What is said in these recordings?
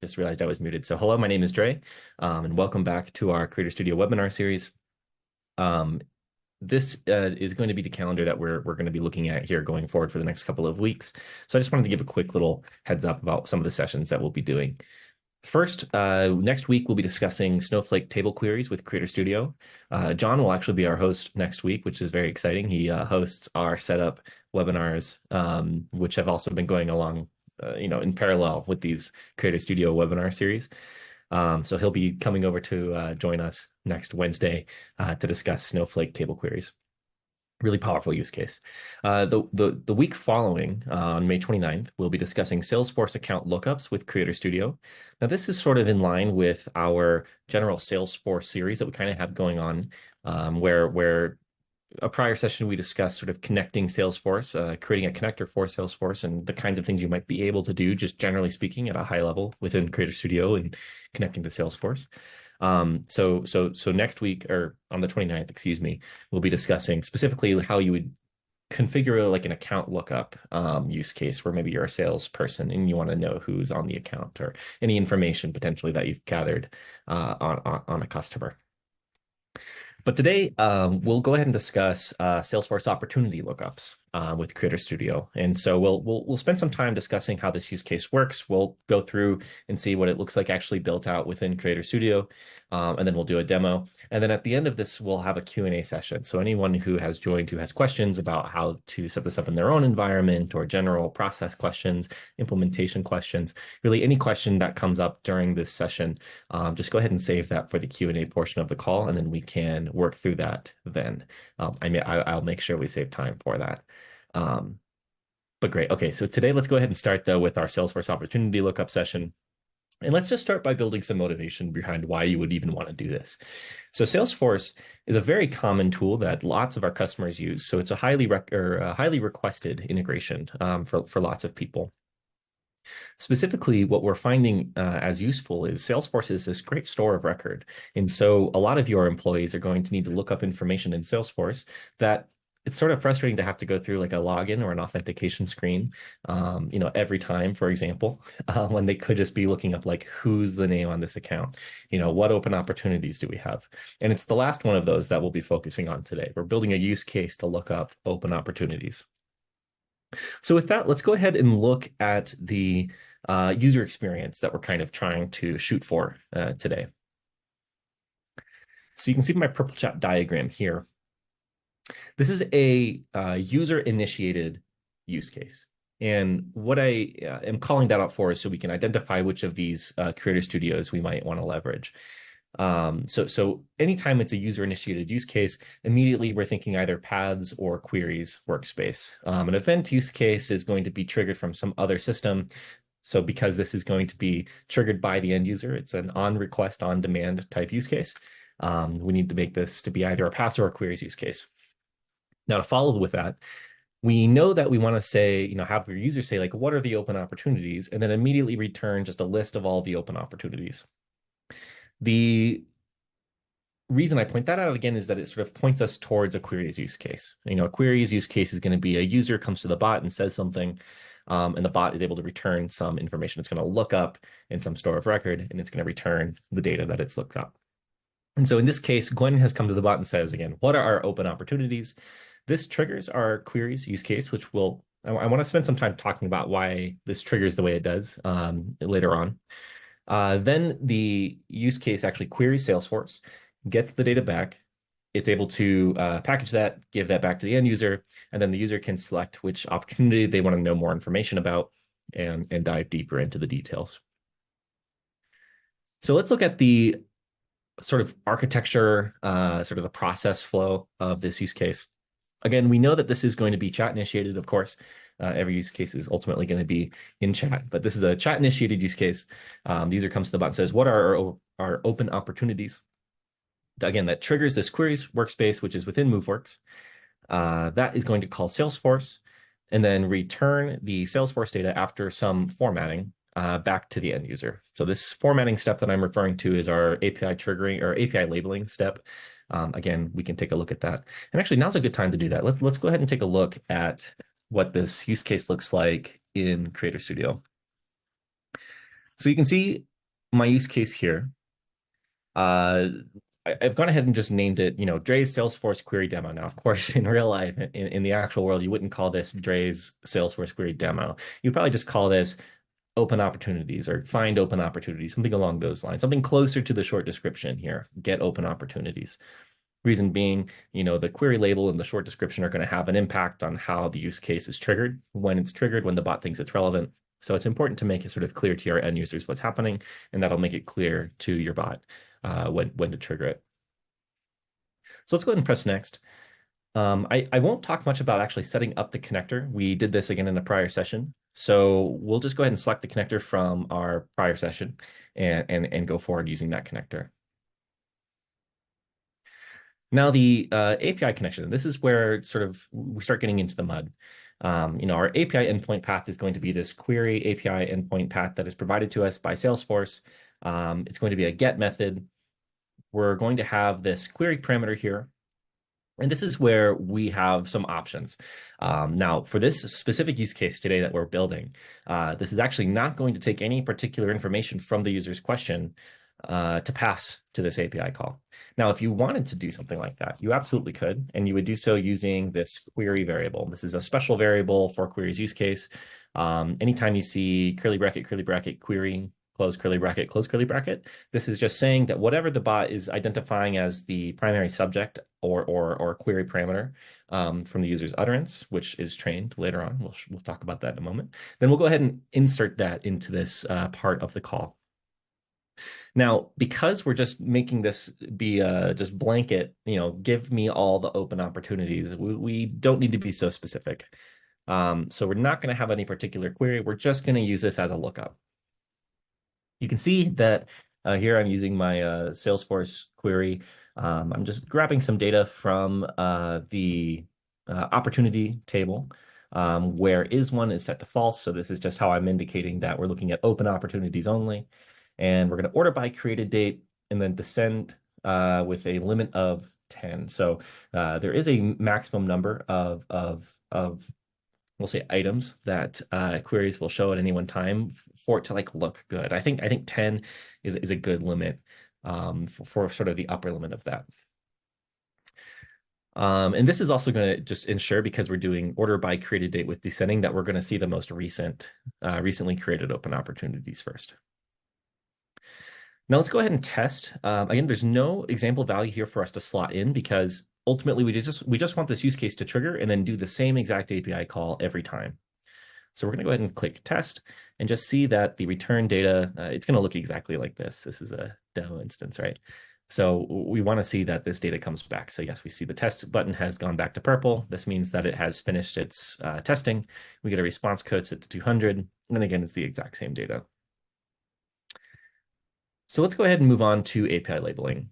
Just realized I was muted. So hello, my name is Dre, and welcome back to our Creator Studio webinar series. This is going to be the calendar that we're going to be looking at here going forward for the next couple of weeks. So I just wanted to give a quick little heads up about some of the sessions that we'll be doing. First, next week, we'll be discussing Snowflake table queries with Creator Studio. John will actually be our host next week, which is very exciting. He hosts our setup webinars, which have also been going along in parallel with these Creator Studio webinar series. So he'll be coming over to join us next Wednesday to discuss Snowflake table queries. Really powerful use case. The week following, on May 29th, we'll be discussing Salesforce account lookups with Creator Studio. Now, this is sort of in line with our general Salesforce series that we kind of have going on, where a prior session we discussed sort of connecting Salesforce, creating a connector for Salesforce, and the kinds of things you might be able to do, just generally speaking, at a high level within Creator Studio and connecting to Salesforce. So next week, or on the 29th, excuse me, we'll be discussing specifically how you would configure like an account lookup use case where maybe you're a salesperson and you want to know who's on the account or any information potentially that you've gathered on a customer. But today, we'll go ahead and discuss Salesforce opportunity lookups with Creator Studio. And so we'll spend some time discussing how this use case works. We'll go through and see what it looks like actually built out within Creator Studio, and then we'll do a demo. And then at the end of this, we'll have a Q&A session. So anyone who has joined who has questions about how to set this up in their own environment or general process questions, implementation questions, really any question that comes up during this session, just go ahead and save that for the Q&A portion of the call, and then we can work through that then. I'll make sure we save time for that. But great. Okay, so today let's go ahead and start though with our Salesforce opportunity lookup session. And let's just start by building some motivation behind why you would even want to do this. So Salesforce is a very common tool that lots of our customers use. So it's a highly requested integration for lots of people. Specifically, what we're finding as useful is Salesforce is this great store of record. And so a lot of your employees are going to need to look up information in Salesforce that it's sort of frustrating to have to go through like a login or an authentication screen, every time, for example, when they could just be looking up like, who's the name on this account? What open opportunities do we have? And it's the last one of those that we'll be focusing on today. We're building a use case to look up open opportunities. So with that, let's go ahead and look at the user experience that we're kind of trying to shoot for today. So you can see my purple chat diagram here. This is a user-initiated use case. And what I am calling that out for is so we can identify which of these Creator Studios we might want to leverage. So anytime it's a user-initiated use case, immediately we're thinking either paths or queries workspace. An event use case is going to be triggered from some other system. So because this is going to be triggered by the end user, it's an on-request, on-demand type use case. We need to make this to be either a paths or a queries use case. Now, to follow with that, we know that we want to say, have your user say, like, what are the open opportunities? And then immediately return just a list of all the open opportunities. The reason I point that out again is that it sort of points us towards a queries use case. A queries use case is going to be a user comes to the bot and says something, and the bot is able to return some information. It's going to look up in some store of record, and it's going to return the data that it's looked up. And so in this case, Gwen has come to the bot and says, again, what are our open opportunities? This triggers our queries use case, which I want to spend some time talking about why this triggers the way it does later on. Then the use case actually queries Salesforce, gets the data back. It's able to package that, give that back to the end user, and then the user can select which opportunity they want to know more information about and dive deeper into the details. So let's look at the sort of architecture, sort of the process flow of this use case. Again, we know that this is going to be chat initiated, of course. Every use case is ultimately going to be in chat, but this is a chat initiated use case. The user comes to the bot and says, what are our open opportunities? Again, that triggers this queries workspace, which is within Moveworks. That is going to call Salesforce and then return the Salesforce data after some formatting back to the end user. So this formatting step that I'm referring to is our API triggering or API labeling step. Again, we can take a look at that. And actually, now's a good time to do that. Let's go ahead and take a look at what this use case looks like in Creator Studio. So you can see my use case here, I've gone ahead and just named it, Dre's Salesforce query demo. Now, of course, in real life, in the actual world, you wouldn't call this Dre's Salesforce query demo. You'd probably just call this open opportunities or find open opportunities, something along those lines, something closer to the short description here, get open opportunities. Reason being, the query label and the short description are going to have an impact on how the use case is triggered, when it's triggered, when the bot thinks it's relevant. So it's important to make it sort of clear to your end users what's happening, and that'll make it clear to your bot when to trigger it. So let's go ahead and press next. I won't talk much about actually setting up the connector. We did this again in a prior session. So we'll just go ahead and select the connector from our prior session and go forward using that connector. Now the API connection, this is where sort of we start getting into the mud. Our API endpoint path is going to be this query API endpoint path that is provided to us by Salesforce. It's going to be a get method. We're going to have this query parameter here. And this is where we have some options. Now, for this specific use case today that we're building, this is actually not going to take any particular information from the user's question to pass to this API call. Now, if you wanted to do something like that, you absolutely could, and you would do so using this query variable. This is a special variable for queries use case. Anytime you see curly bracket, query, close curly bracket, this is just saying that whatever the bot is identifying as the primary subject or query parameter from the user's utterance, which is trained later on, we'll talk about that in a moment, then we'll go ahead and insert that into this part of the call. Now, because we're just making this be just blanket, give me all the open opportunities, we don't need to be so specific. So we're not going to have any particular query. We're just going to use this as a lookup. You can see that here I'm using my Salesforce query. I'm just grabbing some data from the opportunity table where is1 is set to false. So this is just how I'm indicating that we're looking at open opportunities only. And we're going to order by created date and then descend with a limit of 10. So there is a maximum number of we'll say items that queries will show at any one time for it to look good. I think 10 is a good limit for sort of the upper limit of that. And this is also going to just ensure, because we're doing order by created date with descending, that we're going to see the most recently created open opportunities first. Now let's go ahead and test. Again, there's no example value here for us to slot in because ultimately we just want this use case to trigger and then do the same exact API call every time. So we're going to go ahead and click test and just see that the return data, it's going to look exactly like this. This is a demo instance, right? So we want to see that this data comes back. So yes, we see the test button has gone back to purple. This means that it has finished its testing. We get a response code set to 200. And then again, it's the exact same data. So let's go ahead and move on to API labeling.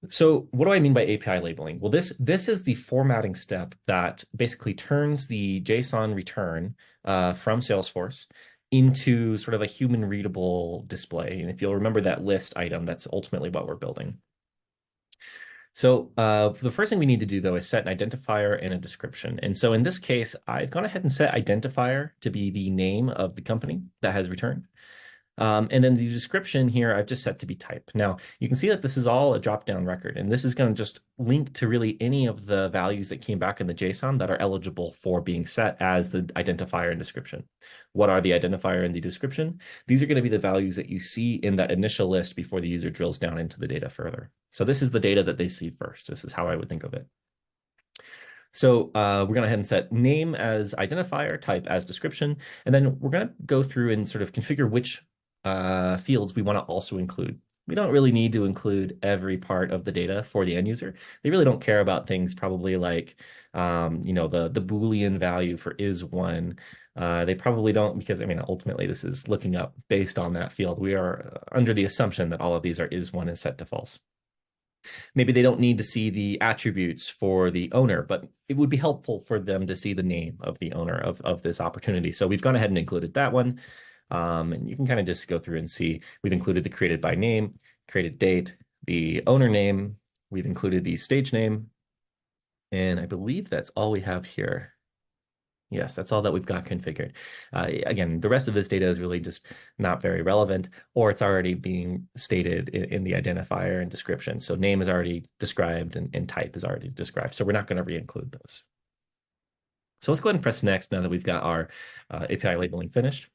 So what do I mean by API labeling? Well, this is the formatting step that basically turns the JSON return from Salesforce into sort of a human readable display. And if you'll remember that list item, that's ultimately what we're building. So the first thing we need to do, though, is set an identifier and a description. And so in this case, I've gone ahead and set identifier to be the name of the company that has returned. And then the description here, I've just set to be type. Now, you can see that this is all a drop-down record, and this is going to just link to really any of the values that came back in the JSON that are eligible for being set as the identifier and description. What are the identifier and the description? These are going to be the values that you see in that initial list before the user drills down into the data further. So this is the data that they see first. This is how I would think of it. So we're going to go ahead and set name as identifier, type as description, and then we're going to go through and sort of configure which fields we want to also include. We don't really need to include every part of the data for the end user. They really don't care about things probably like, the Boolean value for is1. They probably don't, because ultimately this is looking up based on that field. We are under the assumption that all of these are is1 is set to false. Maybe they don't need to see the attributes for the owner, but it would be helpful for them to see the name of the owner of this opportunity. So we've gone ahead and included that one. And you can kind of just go through and see we've included the created by name, created date, the owner name, we've included the stage name, and I believe that's all we have here. Yes, that's all that we've got configured. Again, the rest of this data is really just not very relevant, or it's already being stated in the identifier and description. So name is already described and type is already described. So we're not going to re-include those. So let's go ahead and press next now that we've got our API labeling finished.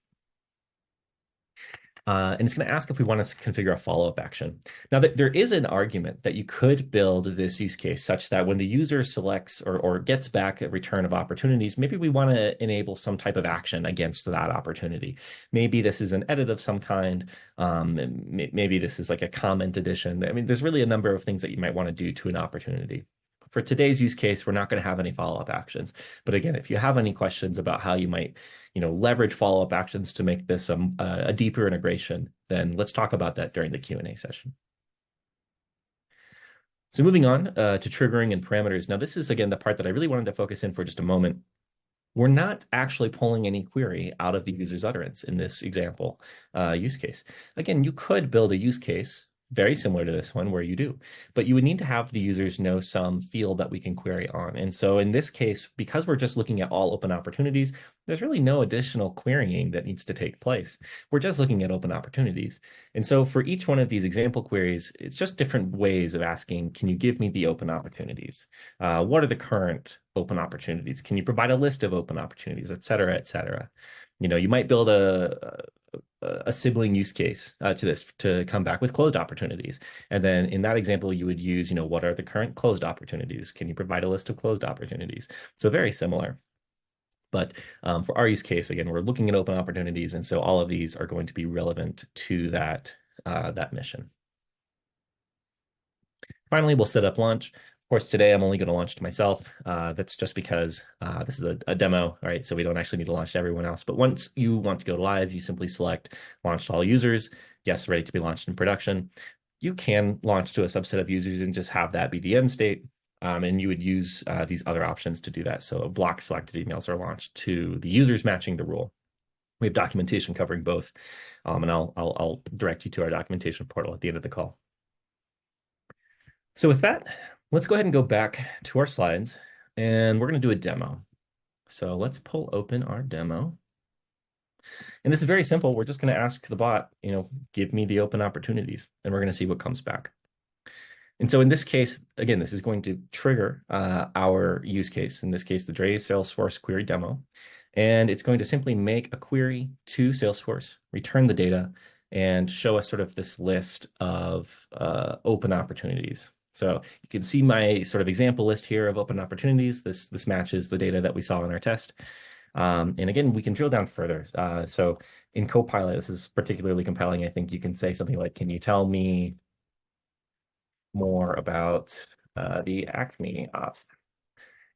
And it's going to ask if we want to configure a follow-up action. Now, there is an argument that you could build this use case such that when the user selects or gets back a return of opportunities, maybe we want to enable some type of action against that opportunity. Maybe this is an edit of some kind. Maybe this is like a comment addition. I mean, there's really a number of things that you might want to do to an opportunity. For today's use case, we're not going to have any follow-up actions. But again, if you have any questions about how you might leverage follow-up actions to make this a deeper integration, then let's talk about that during the Q&A session. So moving on to triggering and parameters. Now, this is, again, the part that I really wanted to focus in for just a moment. We're not actually pulling any query out of the user's utterance in this example use case. Again, you could build a use case very similar to this one where you do, but you would need to have the users know some field that we can query on. And so in this case, because we're just looking at all open opportunities, there's really no additional querying that needs to take place. We're just looking at open opportunities. And so for each one of these example queries, it's just different ways of asking, can you give me the open opportunities? What are the current open opportunities? Can you provide a list of open opportunities, et cetera, et cetera? You might build a sibling use case to this to come back with closed opportunities. And then in that example, you would use, what are the current closed opportunities? Can you provide a list of closed opportunities? So very similar. But for our use case, again, we're looking at open opportunities. And so all of these are going to be relevant to that mission. Finally, we'll set up launch. Of course, today I'm only going to launch to myself. That's just because this is a demo, right? So we don't actually need to launch to everyone else. But once you want to go live, you simply select launch to all users. Yes, ready to be launched in production. You can launch to a subset of users and just have that be the end state. And you would use these other options to do that. So block selected emails are launched to the users matching the rule. We have documentation covering both. And I'll direct you to our documentation portal at the end of the call. So with that, let's go ahead and go back to our slides, and we're going to do a demo. So let's pull open our demo. And this is very simple. We're just going to ask the bot, give me the open opportunities, and we're going to see what comes back. And so in this case, again, this is going to trigger our use case, in this case, the Dre's Salesforce query demo. And it's going to simply make a query to Salesforce, return the data, and show us sort of this list of open opportunities. So you can see my sort of example list here of open opportunities. This matches the data that we saw in our test. And again, we can drill down further. So in Copilot, this is particularly compelling. I think you can say something like, can you tell me more about the Acme op?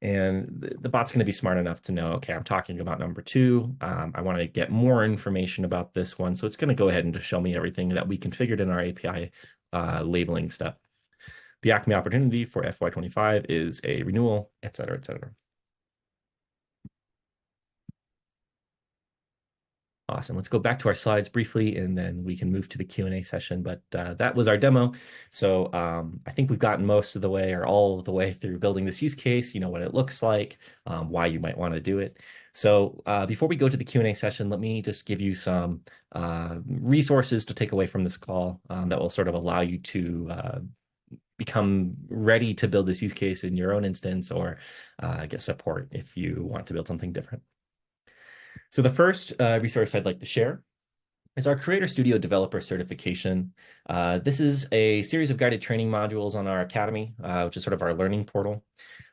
And the bot's going to be smart enough to know, okay, I'm talking about number 2. I want to get more information about this one. So it's going to go ahead and just show me everything that we configured in our API labeling step. The Acme opportunity for FY25 is a renewal, et cetera, et cetera. Awesome. Let's go back to our slides briefly, and then we can move to the Q&A session. But that was our demo. So I think we've gotten most of the way or all of the way through building this use case, what it looks like, why you might want to do it. So before we go to the Q&A session, let me just give you some resources to take away from this call that will sort of allow you to become ready to build this use case in your own instance or get support if you want to build something different. So the first resource I'd like to share is our Creator Studio Developer Certification. This is a series of guided training modules on our Academy, which is sort of our learning portal.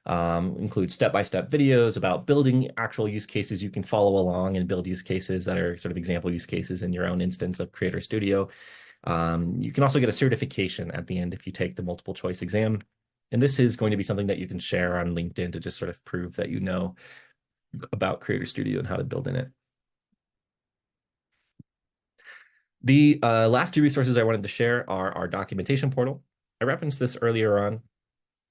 Includes step-by-step videos about building actual use cases. You can follow along and build use cases that are sort of example use cases in your own instance of Creator Studio. You can also get a certification at the end if you take the multiple choice exam. And this is going to be something that you can share on LinkedIn to just sort of prove that you know about Creator Studio and how to build in it. The last 2 resources I wanted to share are our documentation portal. I referenced this earlier on,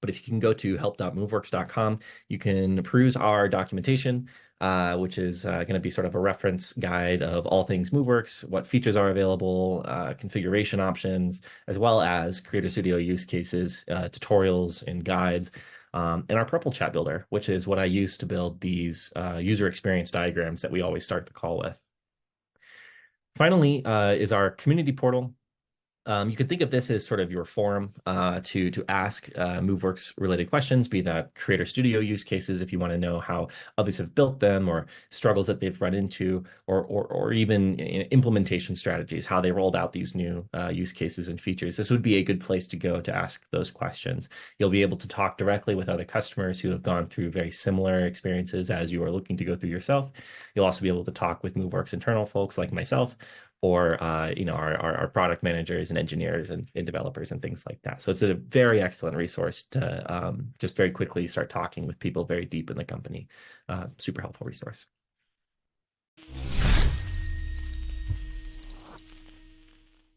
but if you can go to help.moveworks.com, you can peruse our documentation, which is going to be sort of a reference guide of all things Moveworks, what features are available, configuration options, as well as Creator Studio use cases, tutorials, and guides. and our Purple Chat Builder, which is what I use to build these user experience diagrams that we always start the call with. Finally, is our community portal. You could think of this as sort of your forum to ask Moveworks related questions, be that Creator Studio use cases if you want to know how others have built them, or struggles that they've run into, or even implementation strategies, how they rolled out these new use cases and features. This would be a good place to go to ask those questions. You'll be able to talk directly with other customers who have gone through very similar experiences as you are looking to go through yourself. You'll also be able to talk with Moveworks internal folks like myself, or our product managers and engineers and developers and things like that. So it's a very excellent resource to just very quickly start talking with people very deep in the company. Super helpful resource.